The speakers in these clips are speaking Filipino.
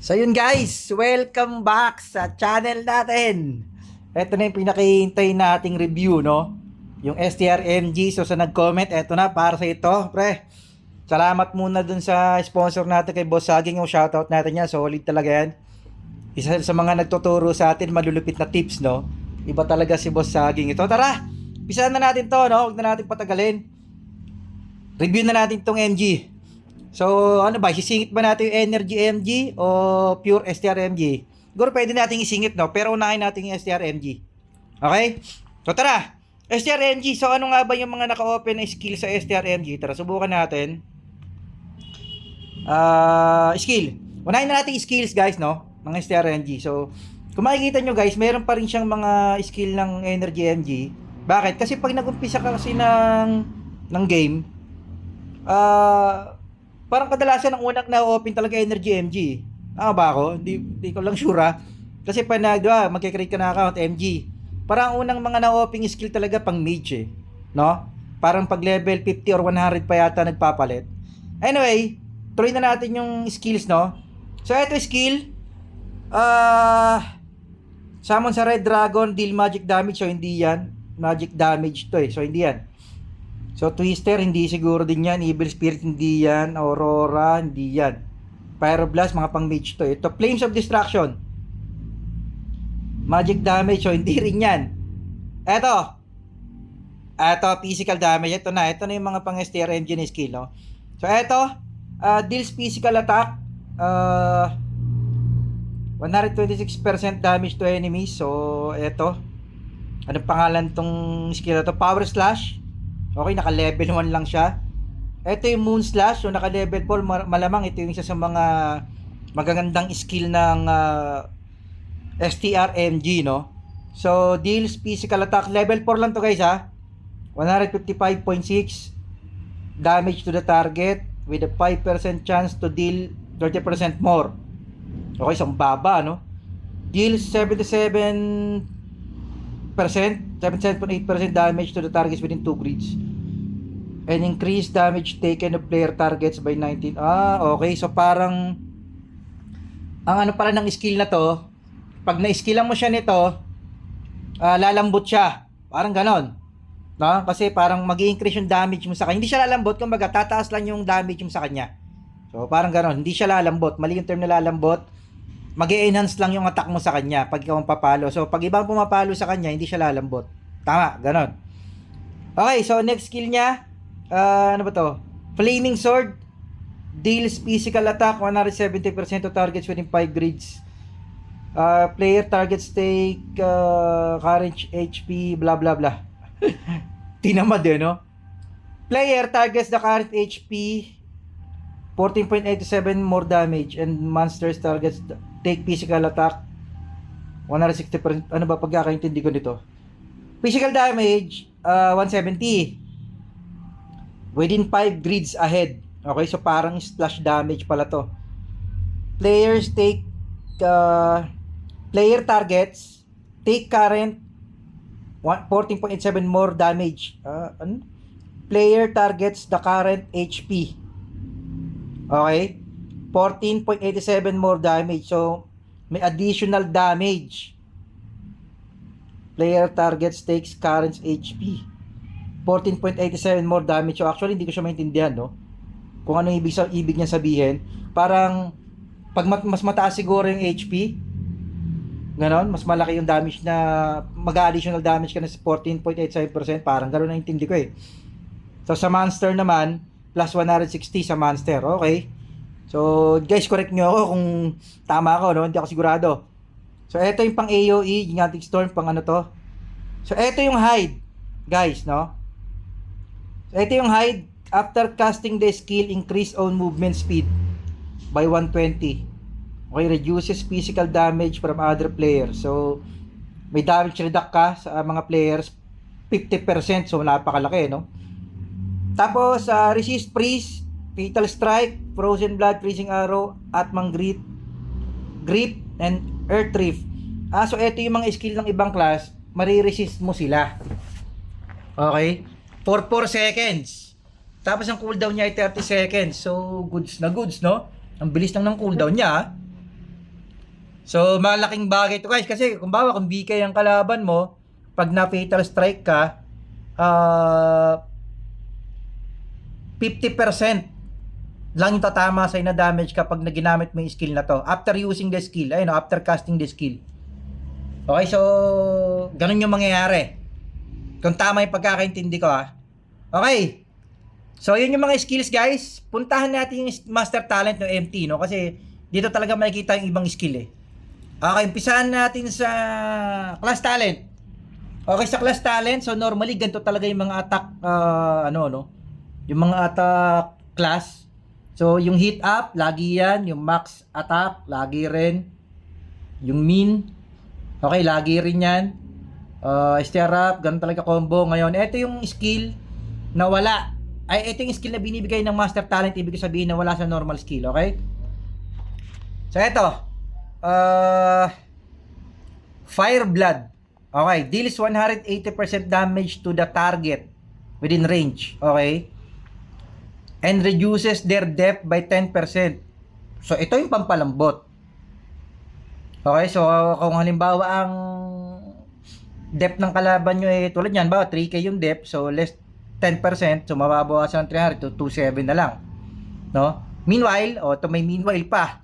So yun guys, welcome back sa channel natin. Ito na yung pinakihintay nating review, no? Yung STR-MG. So sa nag-comment, eto na para sa ito, pre. Salamat muna dun sa sponsor natin kay Boss Saging. Yung shoutout natin yan, solid talaga yan. Isa sa mga nagtuturo sa atin malulupit na tips, no? Iba talaga si Boss Saging. Ito, tara! Pisahan na natin to, no? Huwag na natin patagalin. Review na natin tong MG. So, ano ba? Sisingit ba natin yung Energy MG o pure STR MG? Siguro pwede natin isingit, no? Pero unahin natin yung STR MG. Okay? So, tara! STR MG. So, ano nga ba yung mga naka-open na skill sa STR MG? Tara, subukan natin. Skill. Unahin na natin skills, guys, no? Ng STR MG. So, kung makikita nyo, guys, meron pa rin siyang mga skill ng Energy MG. Bakit? Kasi pag nag-umpisa ka kasi ng game, parang kadalasan ang unang na-open talaga Energy MG. Tama ba ako? Hindi ko lang sure ha. Kasi pa magkikreate ka na account MG. Parang unang mga na-open skill talaga pang mage eh. No? Parang pag level 50 or 100 pa yata nagpapalit. Anyway, tuloy na natin yung skills, no? So ito skill. Summon sa Red Dragon, deal magic damage. So hindi yan. Magic damage to eh. So hindi yan. So, Twister, hindi siguro din yan. Evil Spirit, hindi yan. Aurora, hindi yan. Pyroblast, mga pang mage to. Ito, Flames of Destruction. Magic damage, so hindi rin yan. Ito, physical damage. Ito na yung mga pang STR engine skill, no? So, ito, deals physical attack. 126% damage to enemies. So, ito. Anong pangalan tong skill na to? Power Slash. Okay, naka-level 1 lang siya. Ito yung Moon Slash, so naka-level 4. Malamang ito yung isa sa mga magagandang skill ng STR-MG, no? So, deals physical attack. Level 4 lang to guys, ha? 155.6 damage to the target with a 5% chance to deal 30% more. Okay, so baba, no? Deals 77.8% damage to the targets within 2 grids and increase damage taken of player targets by 19. Okay, so parang ang ano pala ng skill na to, pag na-skillan mo siya nito, lalambot siya, parang ganon, no? Kasi parang mag-i-increase yung damage mo sa kanya. Hindi siya lalambot, kumbaga tataas lang yung damage mo sa kanya. So parang ganon, hindi siya lalambot. Mali yung term na lalambot. Mag-e-enhance lang yung attack mo sa kanya pag ikaw ang papalo. So, pag ibang pumapalo sa kanya, hindi siya lalambot. Tama, ganon. Okay, so next skill niya, ano ba to? Flaming Sword. Deals physical attack, 170% to targets within 5 grids. Player targets take current HP, blah blah blah. Tinamad eh, no? Player targets the current HP, 14.87 more damage, and monsters targets take physical attack 160%. Ano ba pagkakaintindi ko nito? Physical damage 170 within 5 grids ahead. Okay, so parang splash damage pala to. Players take player targets take current 14.87 more damage. Player targets the current HP. Okay? 14.87 more damage. So, may additional damage. Player targets takes current HP. 14.87 more damage. So, actually, hindi ko siya maintindihan, no? Kung ano ibig niya sabihin. Parang, pag mas mataas siguro yung HP, ganon, mas malaki yung damage na, mag-additional damage ka na sa 14.87%. Parang gano'n na intindi ko eh. So, sa monster naman, plus 160 sa monster. Okay. So, guys, correct nyo ako kung tama ako, no? Hindi ako sigurado. So, ito yung pang AoE, Gigantic Storm, pang ano to. So, ito yung hide, guys, no? So, ito yung hide. After casting the skill, increase own movement speed by 120. Okay, reduces physical damage from other players. So, may damage reduct ka sa mga players, 50%. So, napakalaki, no? Tapos, resist freeze, fatal strike, frozen blood, freezing arrow, atmang grip, and earth rift. So ito yung mga skill ng ibang class, mariresist mo sila. Okay? For 4 seconds. Tapos ang cooldown niya ay 30 seconds. So, goods na goods, no? Ang bilis lang ng cooldown niya. So, malaking bagay to guys. Kasi, kung BK ang kalaban mo, pag na-fatal strike ka, 50% lang yung tatama sa'yo na damage kapag na ginamit mo yung skill na to. After using the skill, ayun, after casting the skill. Okay, so, ganun yung mangyayari. Kung tama yung pagkakaintindi ko, ha. Okay. So, yun yung mga skills, guys. Puntahan natin yung master talent ng MT, no? Kasi, dito talaga makikita yung ibang skill, eh. Okay, umpisahan natin sa class talent. Okay, sa class talent, so normally, ganito talaga yung mga attack, yung mga attack class. So, yung hit up, lagi yan. Yung max attack, lagi rin. Yung min, okay, lagi rin yan. Stir up, ganun talaga combo. Ngayon, ito yung skill na wala. Ay, ito yung skill na binibigay ng master talent. Ibig sabihin na wala sa normal skill, okay? So, ito. Fire Blood. Okay, deals 180% damage to the target within range. Okay? And reduces their depth by 10%. So, ito yung pampalambot. Okay, so kung halimbawa ang depth ng kalaban nyo tulad yan, 3k yung depth, so less 10%, so mababawasan ng 300 to 27 na lang. No? Meanwhile, ito may meanwhile pa.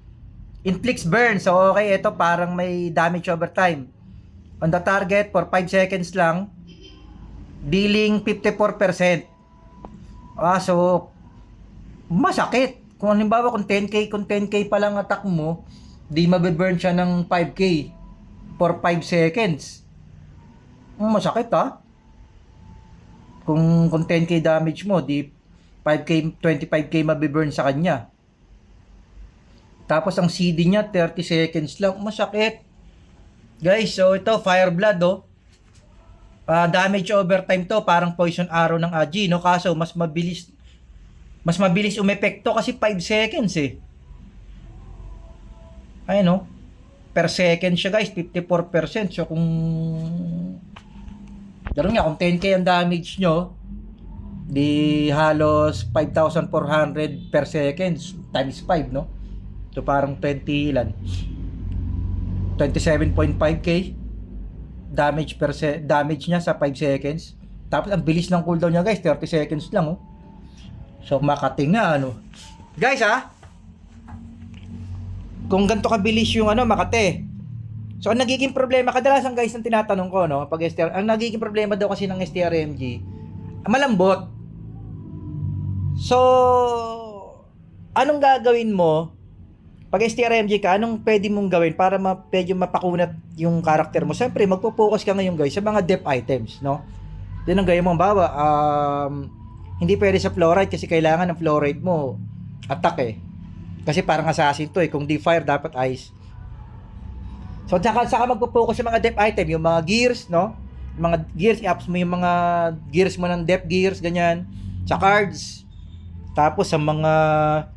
Inflicts burn, so okay, ito parang may damage over time. On the target for 5 seconds lang, dealing 54%. So masakit. Kung halimbawa kung 10k pa lang attack mo, di mabe-burn siya ng 5k for 5 seconds. Masakit, ha? Kung 10k damage mo, di 5k, 25k mabe-burn sa kanya. Tapos ang CD niya 30 seconds lang. Masakit. Guys, so ito Fire Blood, damage overtime to, parang poison arrow ng Agi, no? Kaso mas mabilis umepekto kasi 5 seconds, eh. Ayun, no? Per second siya, guys, 54%. So kung gano'n nga, kung 10k ang damage nyo, di halos 5,400 per seconds times 5, no? So parang 20 ilan? 27.5k damage niya sa 5 seconds. Tapos ang bilis ng cooldown niya, guys, 30 seconds lang, oh. So makating na, ano. Guys, kung ganito kabilis yung Makate. So ang nagiging problema kadalasan, guys, ang tinatanong ko, no, pag STR, ang nagiging problema daw kasi ng STRMG, malambot. So anong gagawin mo pag STRMG ka? Anong pwede mong gawin para medyo mapakunat yung karakter mo? Siyempre, magpo-focus ka ngayon, guys, sa mga depth items, no? Yan ang gaya mo, bawa, hindi pwede sa flow rate kasi kailangan ng flow rate mo attack, eh. Kasi parang assassin to, eh. Kung di fire, dapat ice. So, saka magpo-focus sa mga depth item, yung mga gears, no? Yung mga gears, i-ups mo yung mga gears mo ng depth gears, ganyan. Sa cards. Tapos, sa mga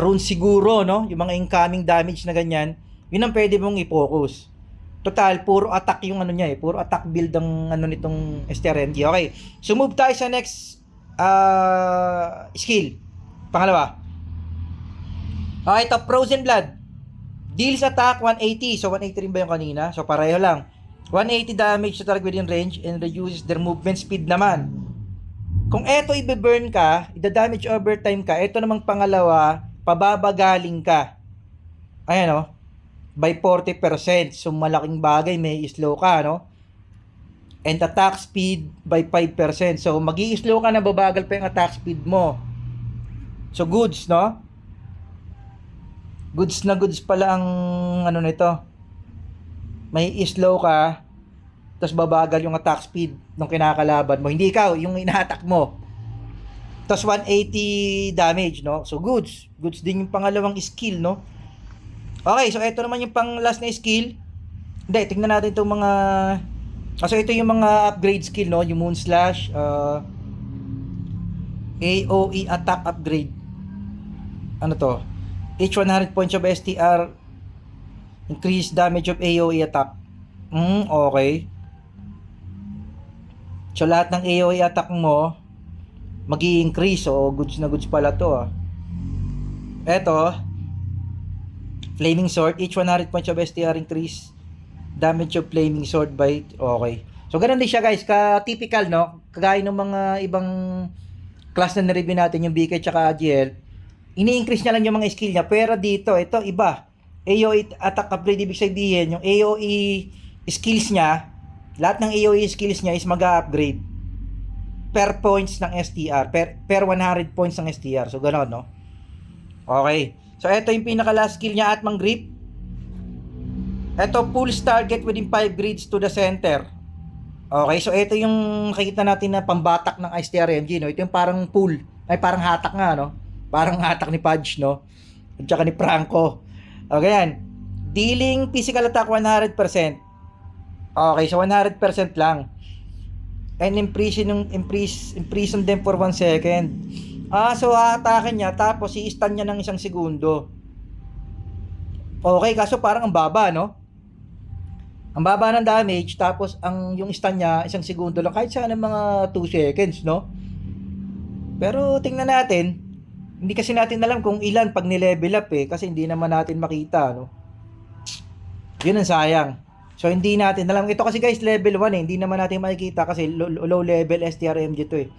runes siguro, no? Yung mga incoming damage na ganyan, yun ang pwede mong i-focus. Total, puro attack yung niya, eh. Puro attack build ang nitong STRMG. Okay. So, move tayo sa next skill. Pangalawa. Okay, ito, Frozen Blood. Deals attack 180. So 180 rin ba yung kanina? So pareho lang. 180 damage sa target within range and reduces their movement speed naman. Kung eto i-burn ka, ida-damage overtime ka, eto namang pangalawa, pababagaling ka. Ayan, no? By 40%. So malaking bagay, may slow ka, no? And attack speed by 5%. So magi-slow ka na, babagal pa yung attack speed mo. So goods, no? Goods na goods pala ang nito. May slow ka, tapos babagal yung attack speed ng kinakalaban mo. Hindi ikaw, yung ina-attack mo. Tapos 180 damage, no? So goods. Goods din yung pangalawang skill, no? Okay, so ito naman yung pang last na skill. Hindi, tingnan natin itong mga... So ito yung mga upgrade skill, no? Yung Moon Slash, AOE attack upgrade. Ano to? Each 100 points of STR increase damage of AOE attack. Okay. So lahat ng AOE attack mo magi-increase. So goods na goods pala to, Eto, Flaming Sword, each 100 points of STR increase damage of Flaming Sword by, okay. So, ganun din siya guys, ka-typical, no? Kagaya ng mga ibang class na na-review natin, yung BK tsaka AGL, ini-increase niya lang yung mga skill niya, pero dito, ito, iba. AOE attack upgrade, ibig sabihin, yung AOE skills niya, lahat ng AOE skills niya is mag-upgrade per points ng STR, per 100 points ng STR. So, gano'n, no? Okay. So, ito yung pinaka-last skill niya, Atmang Grip. Ito, pulls target within 5 grids to the center. Okay, so ito yung nakikita natin na pambatak ng STRMG, no? Ito yung parang pull. Ay, parang hatak nga, no? Parang hatak ni Pudge, no? At saka ni Franco. Okay, yan. Dealing physical attack 100%. Okay, so 100% lang. And imprison them for 1 second. So haatakin niya, tapos i-stun niya ng 1 segundo. Okay, kaso parang ang baba, no? Ang baba ng damage, tapos yung stun niya 1 segundo lang, kahit sana mga 2 seconds, no? Pero tingnan natin, hindi kasi natin alam kung ilan pag ni-level up kasi hindi naman natin makita, no? Yun ang sayang. So hindi natin alam. Ito kasi guys, level 1 hindi naman natin makikita kasi low level STRMG to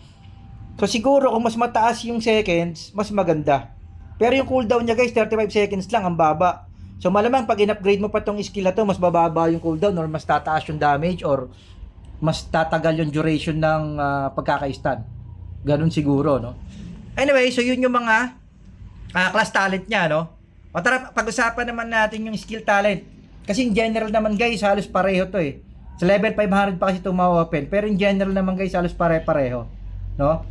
So siguro kung mas mataas yung seconds, mas maganda. Pero yung cooldown niya guys, 35 seconds lang, ang baba. So malamang pag in-upgrade mo pa tong skill na to, mas bababa yung cooldown or mas tataas yung damage or mas tatagal yung duration ng pagkaka-stun. Ganun siguro, no? Anyway, so yun yung mga class talent niya, no? O tara, pag-usapan naman natin yung skill talent. Kasi in general naman guys, halos pareho to Sa level 500 pa kasi ito ma-open. Pero in general naman guys, halos pare-pareho, no?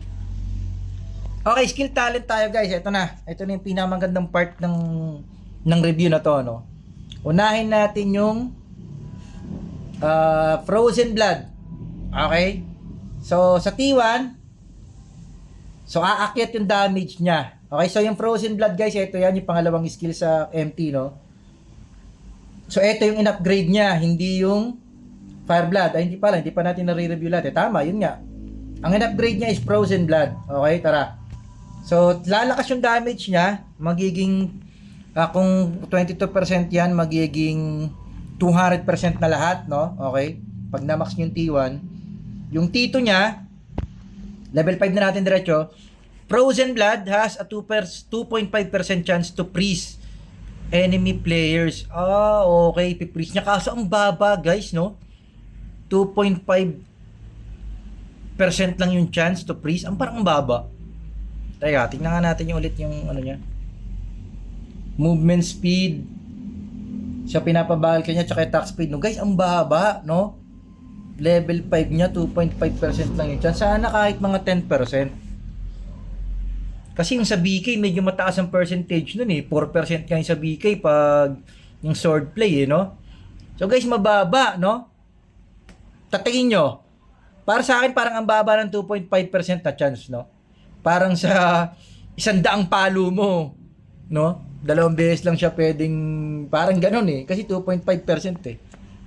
Okay, skill talent tayo guys. Ito na yung pinakamagandang part ng review na to, no? Unahin natin yung Frozen Blood. Okay? So sa T1, so aakyat yung damage niya. Okay, so yung Frozen Blood guys, ito yan yung pangalawang skill sa MT, no? So ito yung in-upgrade niya, hindi yung Fire Blood. Ay, hindi pa natin na-review lahat. Tama, yun nga. Ang in-upgrade niya is Frozen Blood. Okay, tara. So lalakas yung damage niya, magiging kung 22% yan, magiging 200% na lahat, no? Okay? Pag na-max yung T1, yung T2 niya, level 5 na natin diretso. Frozen Blood has a 2.5% chance to freeze enemy players. Okay, piprease niya. Kaso ang baba, guys, no? 2.5% lang yung chance to freeze. Ang parang baba. Teka, tingnan nga natin yung ulit yung ano niya. Movement speed. Siya pinapabagal kanya, tsaka attack speed. No, guys, ang baba, no? Level 5 niya, 2.5% lang yung chance. Sana kahit mga 10%. Kasi yung sa BK, medyo mataas ang percentage nun 4% kayo sa BK pag yung sword play, no? So guys, mababa, no? Tatingin nyo. Para sa akin, parang ang baba ng 2.5% na chance, no? Parang sa 100 palo mo, no? 2 beses lang siya pwedeng, parang ganun Kasi 2.5%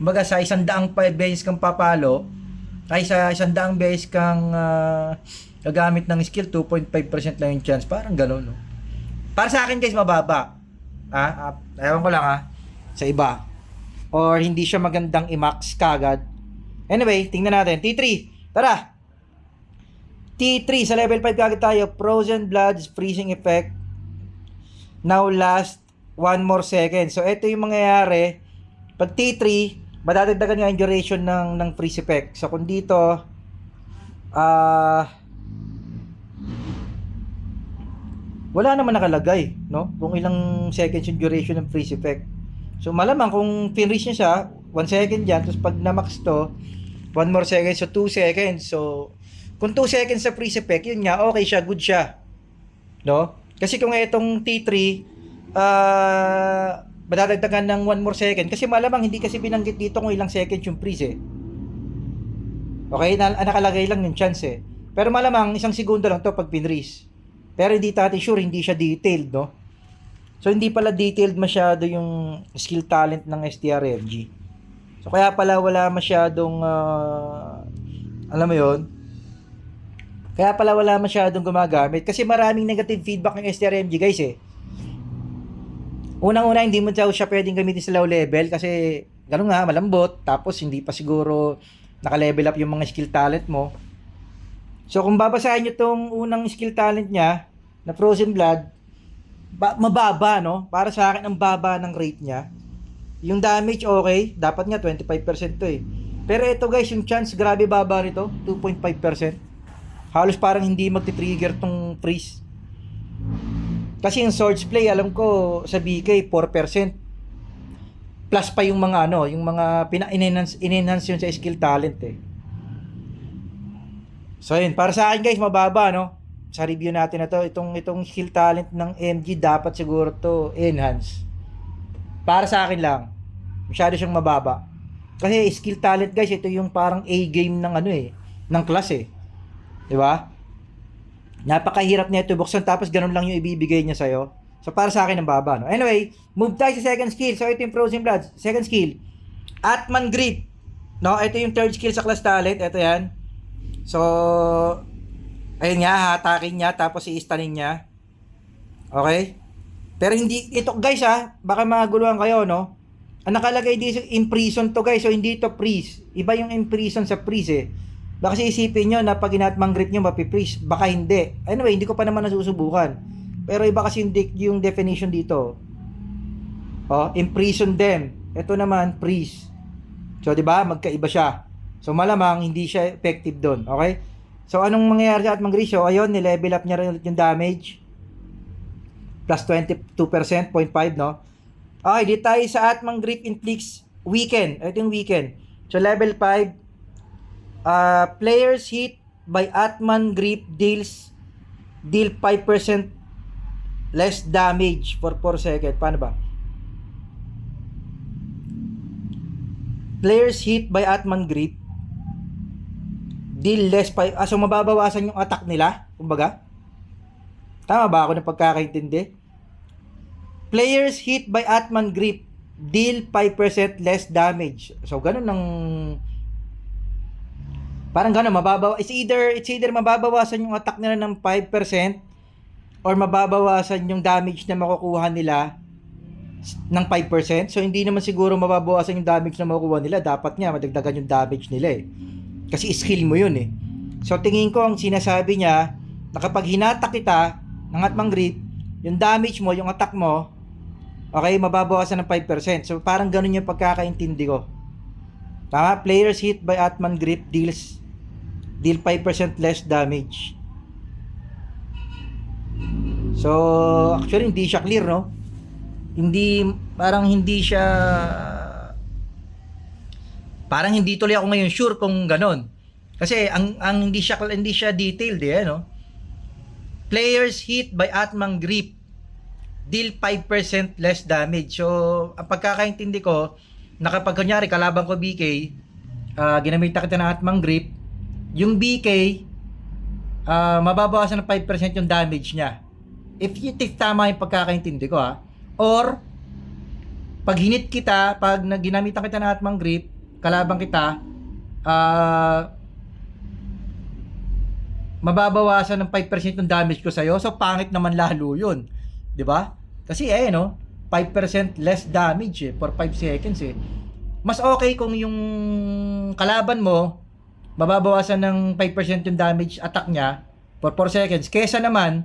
Kumbaga sa 100 beses kang papalo, ay sa 100 beses kang gagamit ng skill, 2.5% lang yung chance. Parang gano'n, no? Para sa akin guys, mababa. Ewan ko lang sa iba. Or hindi siya magandang i-max kagad. Anyway, tingnan natin. T3. Tara! T3, sa level 5 kagad tayo. Frozen Blood's freezing effect now last 1 more second. So, ito yung mangyayari. Pag T3, madadagdagan nga yung duration ng freeze effect. So, kung dito, wala naman nakalagay, no? Kung ilang seconds yung duration ng freeze effect. So malamang kung finish niya siya, 1 second yan, tapos pag na-max to, 1 more second, so 2 seconds. So kung 2 seconds sa freeze effect, yun nga, okay siya, good siya. No? Kasi kung itong T3, madadagdagan ng 1 more second, kasi malamang hindi kasi binanggit dito kung ilang seconds yung freeze Okay, nakalagay lang yung chance Pero malamang 1 segundo lang to pag pinrease. Pero hindi natin sure, hindi siya detailed, no? So, hindi pala detailed masyado yung skill talent ng STRMG. So, kaya pala wala masyadong, alam mo yon Kaya pala wala masyadong gumagamit. Kasi maraming negative feedback ng STRMG, guys, Unang-una, hindi mo daw siya pwedeng gamitin sa low level kasi ganun nga, malambot. Tapos hindi pa siguro naka-level up yung mga skill talent mo. So kung babasahin nyo tong unang skill talent niya na Frozen Blood, mababa, no? Para sa akin, ang baba ng rate niya. Yung damage, okay. Dapat nga 25% to eh. Pero ito guys, yung chance, grabe baba nito. 2.5%. Halos parang hindi magti-trigger tong freeze. Kasi yung Swords Play, alam ko, sa BK, 4%. Plus pa yung mga ano, yung mga in-enhance yun sa skill talent eh. So yun, para sa akin guys, mababa, no? Sa review natin na to, itong skill talent ng MG, dapat siguro to enhance. Para sa akin lang, masyado siyang mababa. Kasi skill talent guys, ito yung parang A-game ng ano eh, ng class eh. Di ba? Napakahirap nito buksan, tapos ganun lang yung ibibigay niya sa'yo. So para sa akin, ang baba, no? Anyway, move tayo sa second skill. So ito yung Frozen Blood. Second skill, Atman Grip. No, ito yung third skill sa class talent. Ito yan. So, ayun nga, hatakin niya, tapos i-stunin niya. Okay? Pero hindi, ito guys baka maguluhan kayo, no? Ang nakalagay dito, imprison to guys, so hindi to freeze. Iba yung imprison sa freeze eh. Baka isipin nyo na pag inatmang grip nyo, mapiprease. Baka hindi. Anyway, hindi ko pa naman nasusubukan. Pero iba kasi yung definition dito. Oh, imprison them. Ito naman, freeze. So, di ba? Magkaiba siya. So, malamang hindi siya effective doon. Okay? So, anong mangyayari sa atmang grip? So, ayun, nilevel up niya rin yung damage. Plus 22%, 0.5, no? Okay, di tayo sa atmang grip inflicts weaken. Ito yung weaken. So, level 5. Players hit by atman grip deal 5% less damage for 4 seconds. Paano ba? Players hit by atman grip deal less 5. So mababawasan yung attack nila, kumbaga. Tama ba ako ng pagkakaintindi? Players hit by atman grip deal 5% less damage. So ganun ng parang ganun, it's either mababawasan yung attack nila ng 5% or mababawasan yung damage na makukuha nila ng 5%. So hindi naman siguro mababawasan yung damage na makukuha nila. Dapat nga madagdagan yung damage nila eh. Kasi skill mo yun eh. So tingin ko ang sinasabi niya na kapag hinatak kita ng atmang grip, yung damage mo, yung attack mo, okay, mababawasan ng 5%. So parang ganun yung pagkakaintindi ko. Tama? Players hit by atman grip deal 5% less damage. So actually hindi siya clear, no? Parang hindi tuloy ako ngayon sure kung ganon. Kasi ang hindi siya detailed eh, no? Players hit by atmang grip deal 5% less damage. So ang pagkakaintindi ko, na kapag kunyari kalaban ko BK, ginamitan kita ng atmang grip, yung BK mababawasan ng 5% yung damage niya. If you think tama yung pagkakaintindi ko or pag hinit kita, pag ginamitan kita ng atmang grip, kalabang kita, mababawasan ng 5% ng damage ko sa'yo. So pangit naman lalo yun, di ba? Kasi 5% less damage for 5 seconds eh. Mas okay kung yung kalaban mo mababawasan ng 5% yung damage attack niya for 4 seconds, kesa naman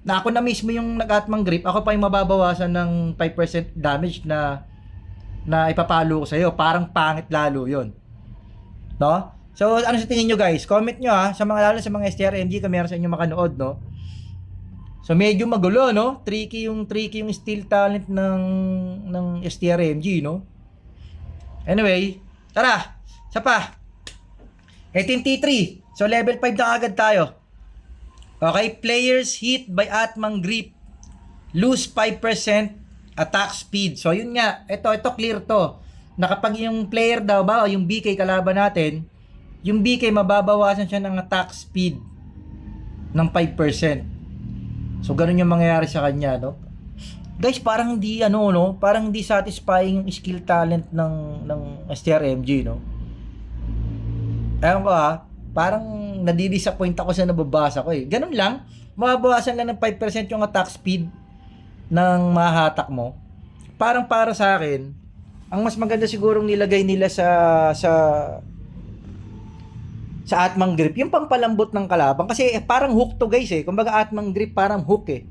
na ako na mismo yung nag-atmang grip, ako pa yung mababawasan ng 5% damage na ipapalo ko sa'yo. Parang pangit lalo yun, no? So ano sa tingin nyo guys? Comment nyo lalo sa mga STRMG kung meron sa inyo makanood, no? So medyo magulo, no? Tricky yung skill talent ng STRMG, no? Anyway, tara, isa pa. Ito yung T3. So level 5 na agad tayo. Okay, players hit by atmang grip lose 5% attack speed. So yun nga, ito clear to. Na kapag yung player daw ba, yung BK kalaban natin, yung BK mababawasan siya ng attack speed ng 5%. So ganun yung mangyayari sa kanya, no? Guys, parang hindi parang hindi satisfying yung skill talent ng STRMG, no? Ewan ko parang nadidisappoint ako sa nababasa ko eh. Ganun lang, mababawasan lang ng 5% yung attack speed ng mahahatak mo. parang para sa akin, ang mas maganda sigurong nilagay nila sa Atmang Grip, yung pampalambot ng kalaban. Kasi parang hook to guys eh. Kumbaga Atmang Grip parang hook eh.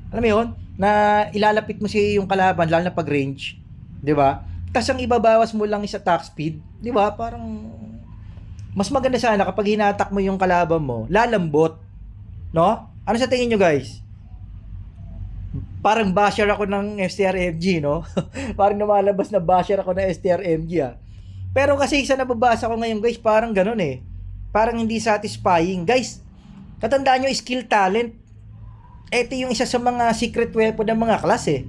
Alam mo yun? Na ilalapit mo yung kalaban, lalo na pag range. Di ba? Tapos ang ibabawas mo lang is attack speed. Di ba? Parang mas maganda sana kapag hinatak mo yung kalaban mo, lalambot. No? Ano sa tingin nyo guys? Parang basher ako ng STRMG, no? Parang lumalabas na basher ako ng STRMG, ah. Pero kasi isa nababasa ko ngayon, guys, parang ganun eh. Parang hindi satisfying. Guys, katandaan nyo, skill talent. Ito yung isa sa mga secret weapon ng mga class eh.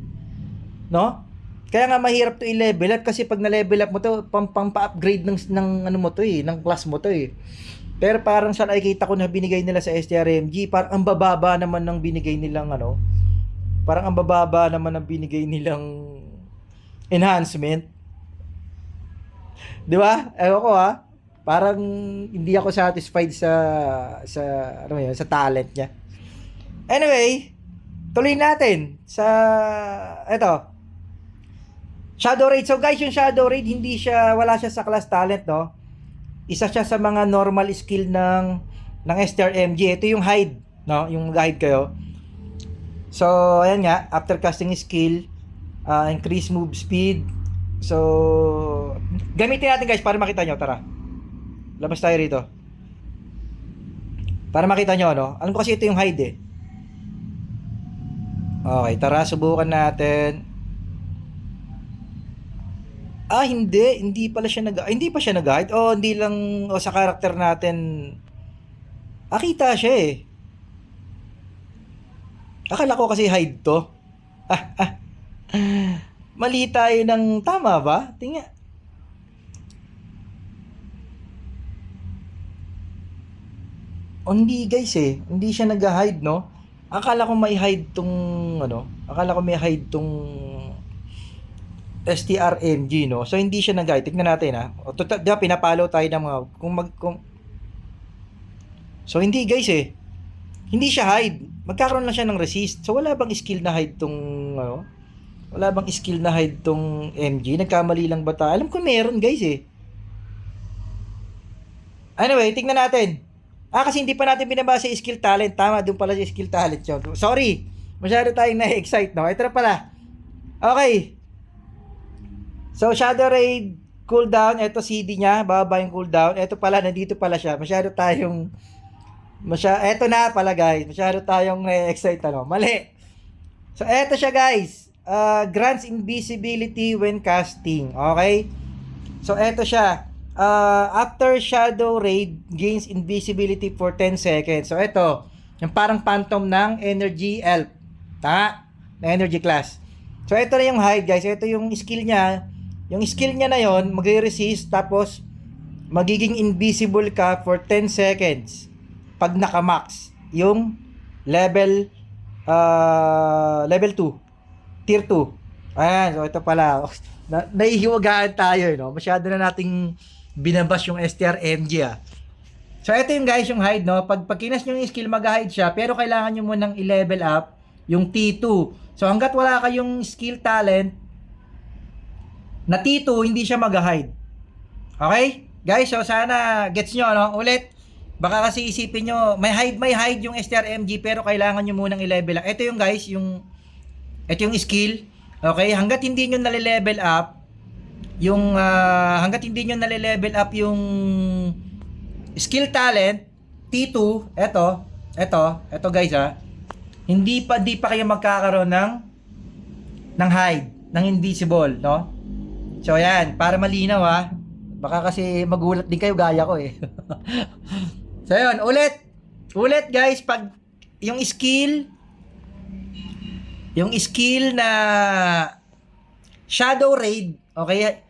No? Kaya nga mahirap to i-level up kasi pag na-level up mo to, pang-upgrade ng ano mo to eh, ng class mo to eh. Pero parang sa nakikita ko na binigay nila sa STRMG, parang ang bababa naman ng binigay nilang ano, parang ang bababa naman ng binigay nilang enhancement. Di ba? Ewan ko ha. Parang hindi ako satisfied sa ano yun, sa talent niya. Anyway, tuloy natin sa eto. Shadow Raid. So guys, yung Shadow Raid wala siya sa class talent, no? Isa siya sa mga normal skill ng STRMG. Ito yung hide, no? Yung hide kayo. So, ayan nga, after casting skill, increase move speed. So, gamitin natin guys para makita nyo. Tara. Labas tayo rito. Para makita nyo, no? Alam ko kasi ito yung hide eh. Okay, tara, subukan natin. Hindi pala siya hindi pa siya nag-hide. Hindi lang sa character natin. Kita siya eh. Akala ko kasi hide to. Mali tayo ng tama ba? Tingnan. Hindi guys eh. Hindi siya nag-hide, no? Akala ko may hide tong STRMG, no? So hindi siya nag-hide. Tingnan natin ha. Diba, pinapalo tayo ng mga So hindi guys eh. Hindi siya hide. Magkakaroon lang siya ng resist. So wala bang skill na hide tong ano? Wala bang skill na hide tong MG? Nagkamali lang ba tayo? Alam ko meron guys eh. Anyway, tingnan natin. Kasi hindi pa natin binabasa yung skill talent. Tama, doon pala yung skill talent yun. Sorry. Masyado tayong na-excite, no? Ito na pala. Okay. So, Shadow Raid cooldown. Ito CD niya. Bababa yung cooldown. Ito pala, nandito pala siya. Eto na pala guys. Masyado tayong na-excite, ano? Mali. So, eto siya guys. Grants invisibility when casting. Okay? So, eto siya. After Shadow Raid, gains invisibility for 10 seconds. So, eto. Yung parang phantom ng Energy Elf. Na Energy class. So, eto na yung hide guys. Eto yung skill niya. Yung skill niya na yon, mag-resist. Tapos, magiging invisible ka for 10 seconds. Pag naka-max. Yung level 2. Tier 2. Ayan, so ito pala. Naihiwagaan tayo, no? Masyado na nating binabash yung STRMG, ah. So, ito yung guys, yung hide, no? Pag kinas nyo yung skill, mag-hide siya. Pero kailangan nyo munang i-level up yung T2. So, hanggat wala kayong skill talent na T2, hindi siya mag-hide. Okay? Guys, so sana gets nyo, no? Ulit. Baka kasi isipin nyo, may hide yung STRMG, pero kailangan nyo munang i-level up. Ito yung guys, ito yung skill. Okay? Hanggat hindi nyo nale-level up yung skill talent T2, ito guys di pa kayo magkakaroon ng hide, ng invisible, no? So ayan, para malinaw baka kasi magulat din kayo gaya ko eh. So yun, ulit guys, pag yung skill na Shadow Raid, okay,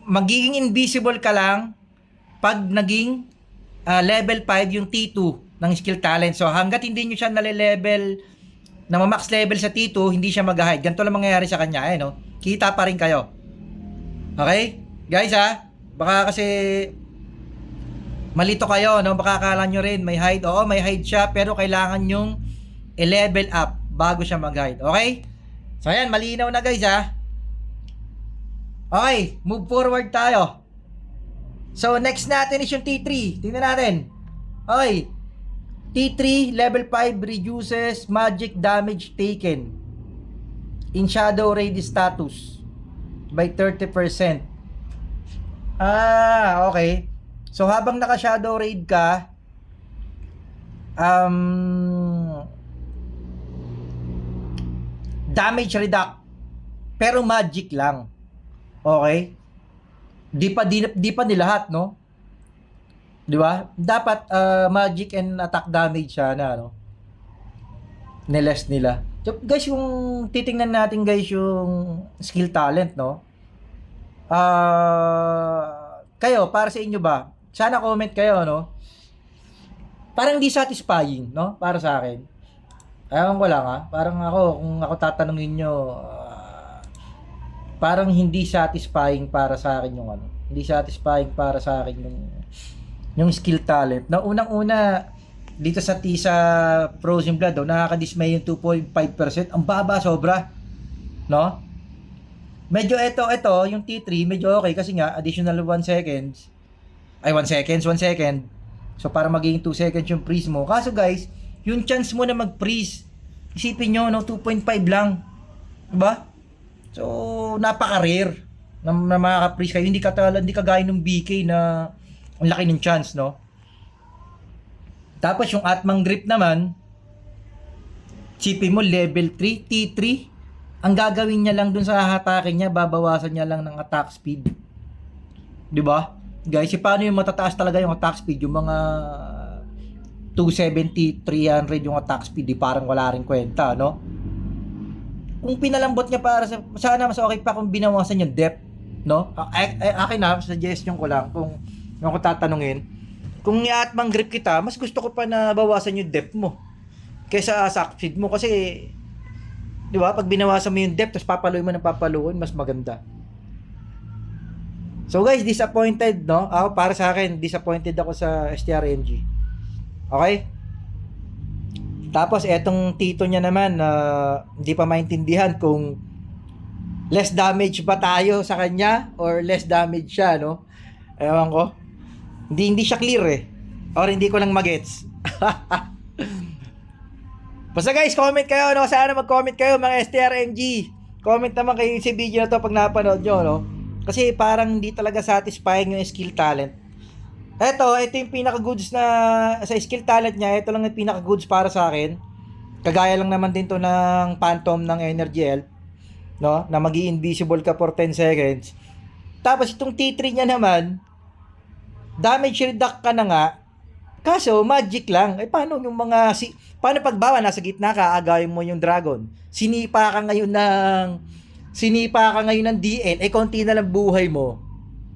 magiging invisible ka lang pag naging level 5 yung T2 ng skill talent. So hanggat hindi nyo siya nale-level na max level sa T2, hindi siya mag-hide. Ganito lang mangyayari sa kanya, no? Kita pa rin kayo. Okay? Guys, baka kasi malito kayo, no? Baka akala nyo rin may hide. Oo, may hide siya, pero kailangan nyong i-level up bago siya mag-hide. Okay? So ayan, malinaw na guys ha. Okay, move forward tayo. So next natin is yung T3. Tingnan natin. Okay. T3 level 5 reduces magic damage taken in shadow raid status by 30%. Okay. So habang naka shadow raid ka, damage reduct pero magic lang. Okay? Di pa ni lahat, no? 'Di ba? Dapat magic and attack damage siya na ano. Niles nila. So, guys, yung titingnan natin guys yung skill talent, no? Kayo, para sa inyo ba? Sana comment kayo, no? Parang hindi satisfying, no? Para sa akin. Ayaw ko lang, ha? Parang ako, kung ako tatanungin nyo, parang hindi satisfying para sa akin yung ano. Hindi satisfying para sa akin yung skill talent. Na unang-una, dito sa Tisa Frozen Blood, nakakadismay yung 2.5%. Ang baba, sobra. No? Medyo ito, yung T3, medyo okay kasi nga, additional 1 seconds. Ay, 1 second. So, para magiging 2 seconds yung freeze mo. Kaso guys, yung chance mo na mag-freeze, isipin nyo, no, 2.5 lang. Diba? So, napaka-rare na makaka-freeze kayo. Hindi kagaya ng BK na ang laki ng chance, no? Tapos yung Atmang Grip naman, isipin mo, level 3, T3, ang gagawin niya lang dun sa hatakin niya, babawasan niya lang ng attack speed. Diba? Guys, paano yung matataas talaga yung attack speed? Yung mga 270, 300 yung attack speed, di parang wala rin kwenta, no? Kung pinalambot niya para sana mas okay pa kung binawasan yung depth, no? Akin na, suggestion ko lang, kung ako tatanungin, kung i-Atmang Grip kita, mas gusto ko pa na bawasan yung depth mo kaysa attack speed mo kasi, di ba, pag binawasan mo yung depth tapos papaluin mo ng papaluin, mas maganda. So guys, disappointed, no? Ako, para sa akin, disappointed ako sa STRNG. Okay? Tapos, etong tito niya naman, hindi pa maintindihan kung less damage ba tayo sa kanya or less damage siya, no? Ewan ko. Hindi siya clear eh. Or hindi ko lang magets. Basta guys, comment kayo, no? Sana mag-comment kayo, mga STRNG. Comment naman kayo sa video na to pag napanood nyo, no? Kasi parang hindi talaga satisfying yung skill talent. Ito yung pinaka-goods na sa skill talent niya. Ito lang yung pinaka-goods para sa akin. Kagaya lang naman din to ng Phantom ng Energy Elf, no? Na magi-invisible ka for 10 seconds. Tapos itong T3 niya naman, damage reduct ka na nga. Kaso magic lang. Paano yung mga paano pagbawa nasa gitna ka, agawin mo yung dragon. Sinipa ka ngayon ng DN, konti na lang buhay mo.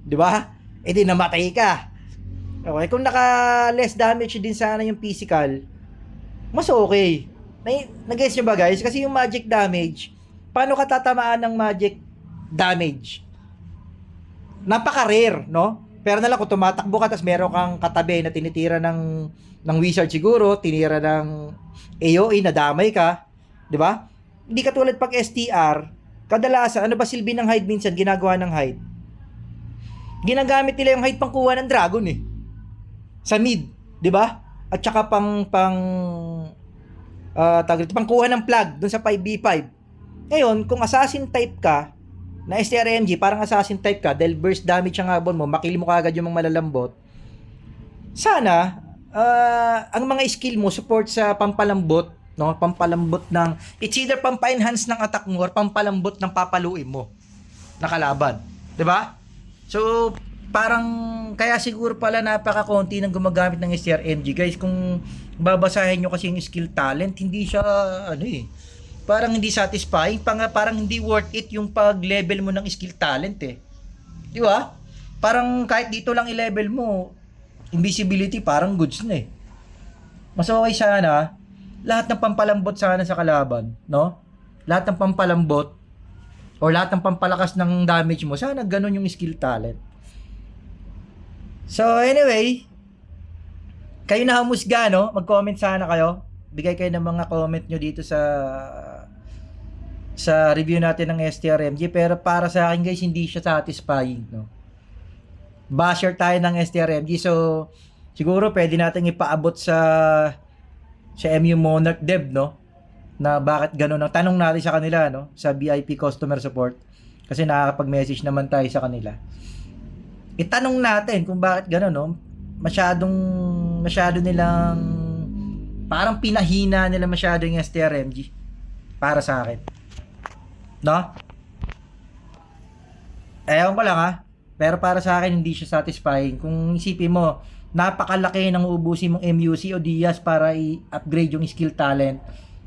'Di ba? Di namatay ka. Okay, kung naka-less damage din sana yung physical, mas okay. Nag-guess nyo ba guys? Kasi yung magic damage, paano ka tatamaan ng magic damage? Napaka-rare, no? Pero na lang kung tumatakbo ka tapos meron kang katabi na tinitira ng wizard siguro, tinira ng AoE, nadamay ka, 'di ba? Hindi katulad pag STR, kadalasan ano ba silbi ng hide minsan ginagawa ng hide? Ginagamit nila yung hide pangkuha ng dragon eh. Sa mid, 'di ba? At saka pangkuha ng plug dun sa 5v5. Ngayon, kung assassin type ka na STRMG, parang assassin type ka, dahil burst damage ang habon mo, makill mo kaagad yung mga malalambot. Sana ang mga skill mo support sa pampalambot, no? Pampalambot ng it's either pampa-enhance ng attack mo or pampalambot ng papaluin mo na kalaban, 'di ba? So parang kaya siguro pala napaka-konti ng gumagamit ng STRMG. Guys, kung babasahin nyo kasi yung skill talent, hindi siya parang hindi satisfying, parang hindi worth it yung pag-level mo ng skill talent eh. Di ba? Parang kahit dito lang i-level mo, invisibility parang goods na eh. Mas okay sana lahat ng pampalambot sana sa kalaban, no? Lahat ng pampalambot o lahat ng pampalakas ng damage mo, sana ganun yung skill talent. So anyway, kayo na humusga, no? Mag-comment sana kayo. Bigay kayo ng mga comment nyo dito sa sa review natin ng STRMG, pero para sa akin guys, hindi siya satisfying, no? Basher tayo ng STRMG, so siguro pwede natin ipaabot sa MU Monarch Dev, no? Na bakit ganun ang tanong natin sa kanila, no? Sa VIP customer support, kasi nakakapag-message naman tayo sa kanila. Itanong natin kung bakit ganun, no? Masyado nilang parang pinahina nila masyado yung STRMG para sa akin, no? Ewan ko lang, ha, pero para sa akin hindi siya satisfying. Kung isipin mo, napakalaki ng uubusin mong MUC o Diaz para i-upgrade yung skill talent,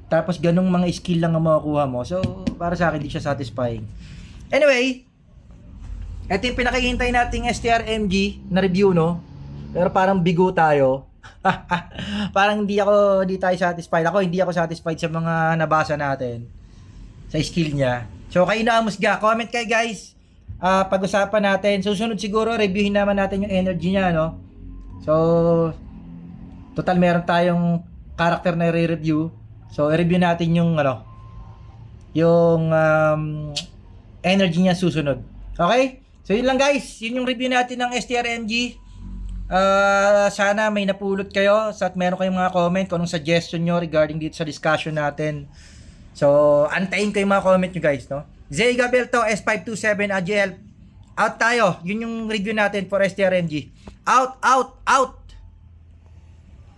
tapos ganung mga skill lang ang makukuha mo. So para sa akin hindi siya satisfying. Anyway, ito yung pinakihintay nating STRMG na review, no? Pero parang bigo tayo. Parang hindi tayo satisfied. Hindi ako satisfied sa mga nabasa natin sa skill niya. So kayo na amusga, comment kayo guys. Pag-usapan natin. Susunod siguro reviewin naman natin yung energy niya, no? So total meron tayong character na i-review. So i-review natin yung yung energy niya susunod. Okay? So yun lang guys, yun yung review natin ng STRMG. Sana may napulot kayo at meron kayong mga comment kung anong suggestion nyo regarding dito sa discussion natin. So antayin ko yung mga comment nyo guys, no? Zay Gabelto, S527 AGL. Out tayo. Yun yung review natin for STRMG. Out, out, out!